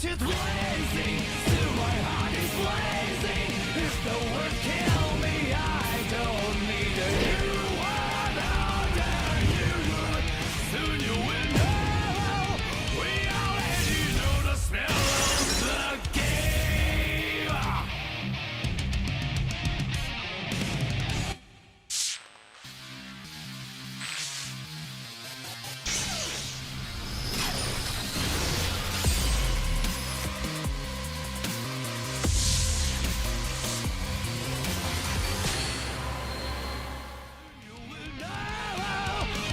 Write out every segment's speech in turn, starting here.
shit's blazing, still my heart is blazing. If the words kill me, I don't need you. Another you, soon you will know. We already know the smell of the game.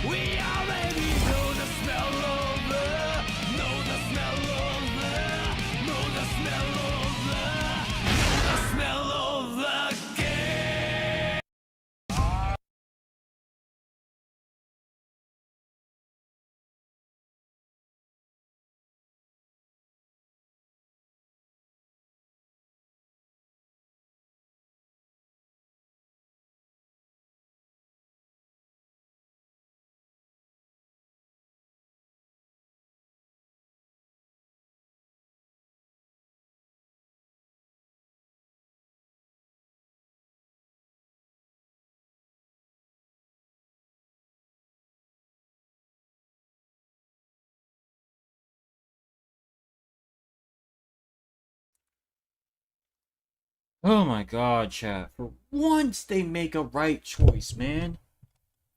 We already know the smell of the, know the smell of the, know the smell of the, know the smell of the game. Oh my god, chat. For once they make a right choice, man.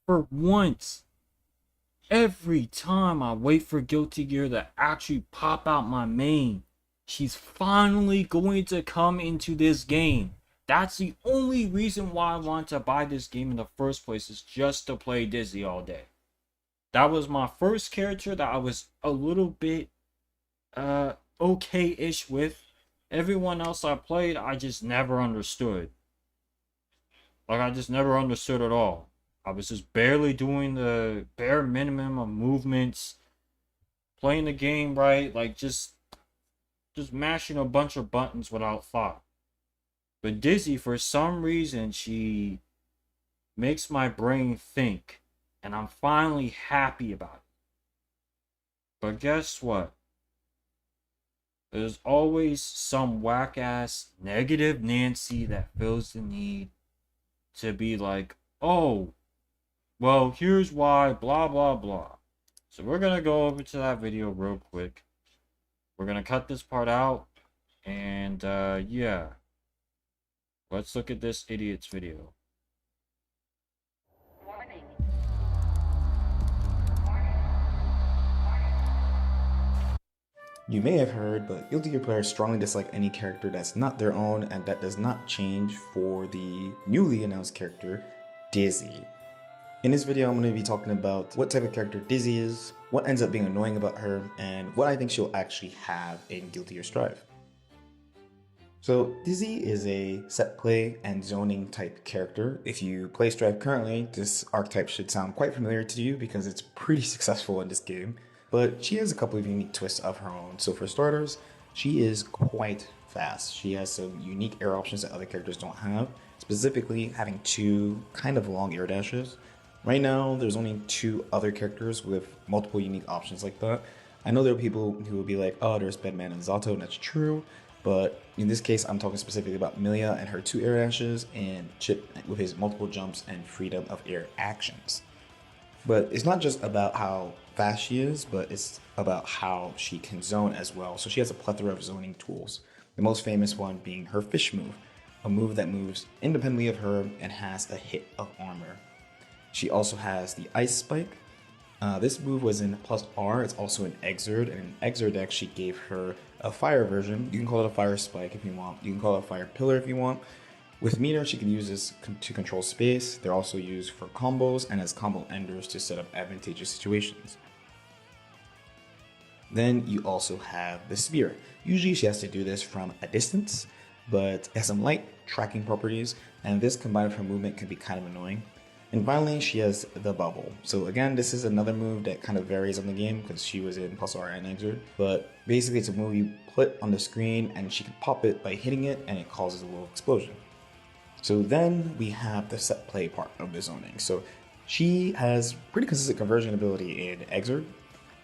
For once. Every time I wait for Guilty Gear to actually pop out my main, she's finally going to come into this game. That's the only reason why I want to buy this game in the first place, is just to play Dizzy all day. That was my first character that I was a little bit okay-ish with. Everyone else I played, I just never understood. Like, I just never understood at all. I was just barely doing the bare minimum of movements, playing the game right, like just mashing a bunch of buttons without thought. But Dizzy, for some reason, she makes my brain think, and I'm finally happy about it. But guess what? There's always some whack-ass negative Nancy that feels the need to be like, oh, well, here's why, blah, blah, blah. So we're going to go over to that video real quick. We're going to cut this part out. And, yeah. Let's look at this idiot's video. You may have heard, but Guilty Gear players strongly dislike any character that's not their own, and that does not change for the newly announced character, Dizzy. In this video, I'm going to be talking about what type of character Dizzy is, what ends up being annoying about her, and what I think she'll actually have in Guilty Gear Strive. So Dizzy is a set play and zoning type character. If you play Strive currently, this archetype should sound quite familiar to you because it's pretty successful in this game. But she has a couple of unique twists of her own. So for starters, she is quite fast. She has some unique air options that other characters don't have, specifically having two kind of long air dashes. Right now, there's only two other characters with multiple unique options like that. I know there are people who will be like, oh, there's Bedman and Zato, and that's true. But in this case, I'm talking specifically about Milia and her two air dashes, and Chip with his multiple jumps and freedom of air actions. But it's not just about how fast she is, but it's about how she can zone as well. So she has a plethora of zoning tools. The most famous one being her fish move, a move that moves independently of her and has a hit of armor. She also has the ice spike. This move was in plus R. It's also in Exerd, and in Exerd deck she gave her a fire version. You can call it a fire spike if you want. You can call it a fire pillar if you want. With meter, she can use this to control space. They're also used for combos and as combo enders to set up advantageous situations. Then you also have the spear. Usually she has to do this from a distance, but it has some light tracking properties, and this combined with her movement can be kind of annoying. And finally, she has the bubble. So again, this is another move that kind of varies on the game because she was in plus R and Exerd. But basically it's a move you put on the screen and she can pop it by hitting it and it causes a little explosion. So then we have the set play part of the zoning. So she has pretty consistent conversion ability in Exerd,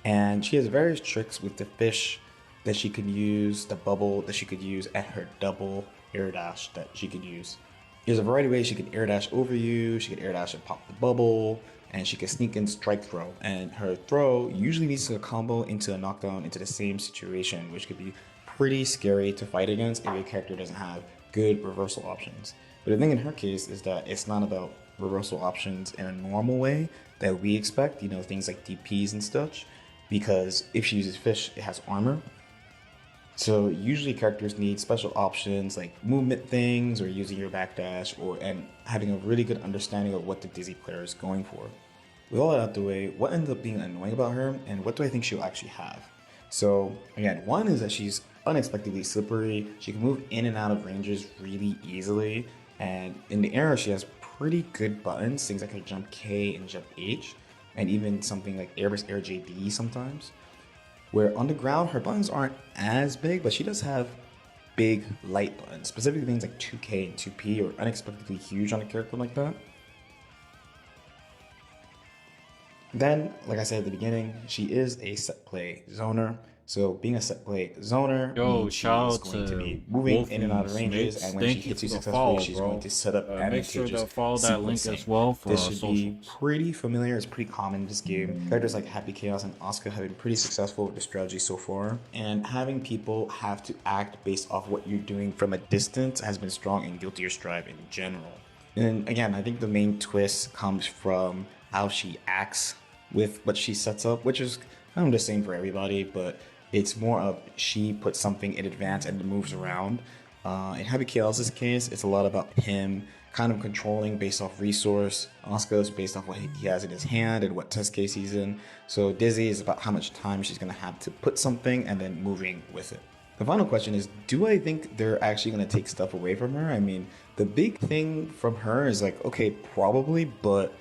and she has various tricks with the fish that she could use, the bubble that she could use, and her double air dash that she could use. There's a variety of ways she could air dash over you, she could air dash and pop the bubble, and she could sneak in strike throw. And her throw usually leads to a combo into a knockdown into the same situation, which could be pretty scary to fight against if your character doesn't have good reversal options. But the thing in her case is that it's not about reversal options in a normal way that we expect, you know, things like DPs and such, because if she uses fish, it has armor. So usually characters need special options like movement things or using your backdash and having a really good understanding of what the Dizzy player is going for. With all that out the way, what ended up being annoying about her and what do I think she'll actually have? So again, one is that she's unexpectedly slippery. She can move in and out of ranges really easily. And in the air, she has pretty good buttons, things like her jump K and jump H, and even something like Airbus Air JB sometimes. Where on the ground, her buttons aren't as big, but she does have big light buttons, specifically things like 2K and 2P are unexpectedly huge on a character like that. Then, like I said at the beginning, she is a set play zoner. So being a set play zoner Yo, means she shout is out going to to be moving in and out of Wolfie's ranges, mates. and when she Thank you hits for you the successfully, follow, she's bro. going to set up Make sure advantageous to follow that link sequencing. as well for This our should be socials. pretty familiar. It's pretty common in this game. Characters like Happy Chaos and Asuka have been pretty successful with the strategy so far, and having people have to act based off what you're doing from a distance has been strong in Guilty Gear Strive in general. And again, I think the main twist comes from how she acts with what she sets up, which is kind of the same for everybody, but it's more of she puts something in advance and it moves around. In Happy Chaos's case, it's a lot about him kind of controlling based off resource. Asuka's based off what he has in his hand and what test case he's in. So Dizzy is about how much time she's going to have to put something and then moving with it. The final question is, do I think they're actually going to take stuff away from her? I mean, the big thing from her is like, okay, probably, but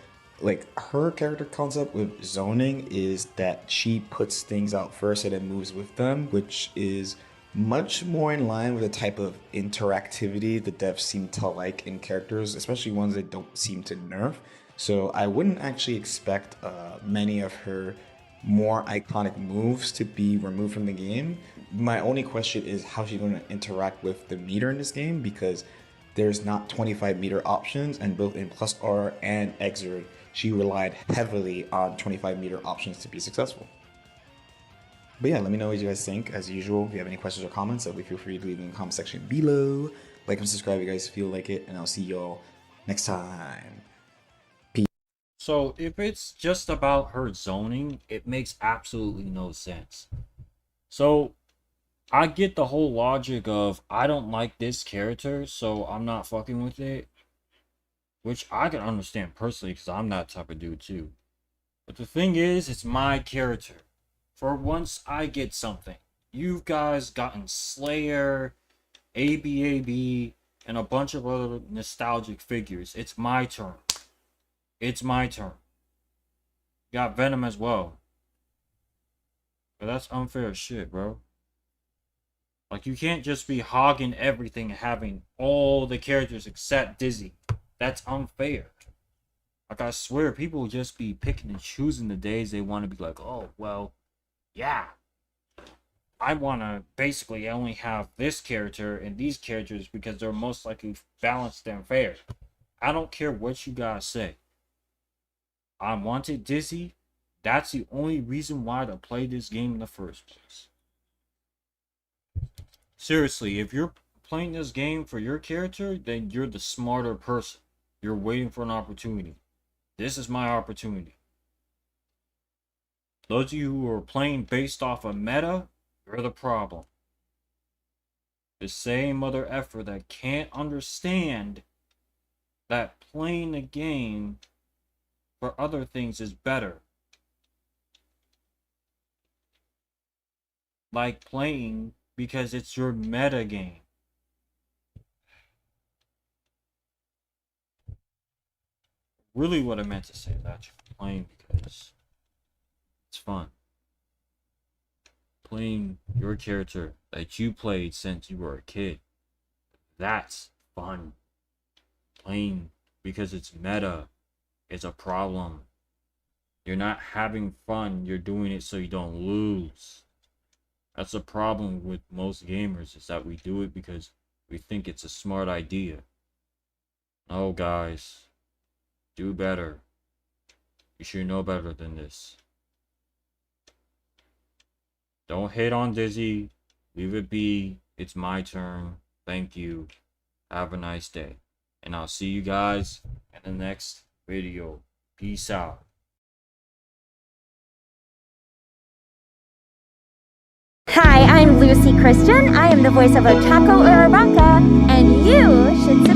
like her character concept with zoning is that she puts things out first and then moves with them, which is much more in line with the type of interactivity the devs seem to like in characters, especially ones that don't seem to nerf. So I wouldn't actually expect many of her more iconic moves to be removed from the game. My only question is how she's going to interact with the meter in this game, because there's not 25 meter options, and both in Plus R and Exert, she relied heavily on 25 meter options to be successful. But yeah, let me know what you guys think. As usual, if you have any questions or comments, feel free to leave them in the comment section below. Like and subscribe if you guys feel like it, and I'll see y'all next time. So if it's just about her zoning, it makes absolutely no sense. So I get the whole logic of I don't like this character, so I'm not fucking with it. Which I can understand personally because I'm that type of dude too. But the thing is, it's my character. For once I get something. You guys gotten Slayer, ABAB, and a bunch of other nostalgic figures. It's my turn. It's my turn. Got Venom as well. But that's unfair shit, bro. Like, you can't just be hogging everything and having all the characters except Dizzy. That's unfair. Like, I swear, people will just be picking and choosing the days they want to be like, oh, well, yeah. I want to basically only have this character and these characters because they're most likely balanced and fair. I don't care what you guys say. I wanted Dizzy. That's the only reason why to play this game in the first place. Seriously, if you're playing this game for your character, then you're the smarter person. You're waiting for an opportunity. This is my opportunity. Those of you who are playing based off of meta, you're the problem. The same mother effer that can't understand that playing the game for other things is better. Like playing because it's your meta game. Really what I meant to say is that you're playing because it's fun. Playing your character that you played since you were a kid. That's fun. Playing because it's meta is a problem. You're not having fun. You're doing it so you don't lose. That's a problem with most gamers, is that we do it because we think it's a smart idea. No, guys. Do better. You should know better than this. Don't hate on Dizzy. Leave it be. It's my turn. Thank you. Have a nice day. And I'll see you guys in the next video. Peace out. Hi, I'm Lucy Christian. I am the voice of Otako Uraraka, and you should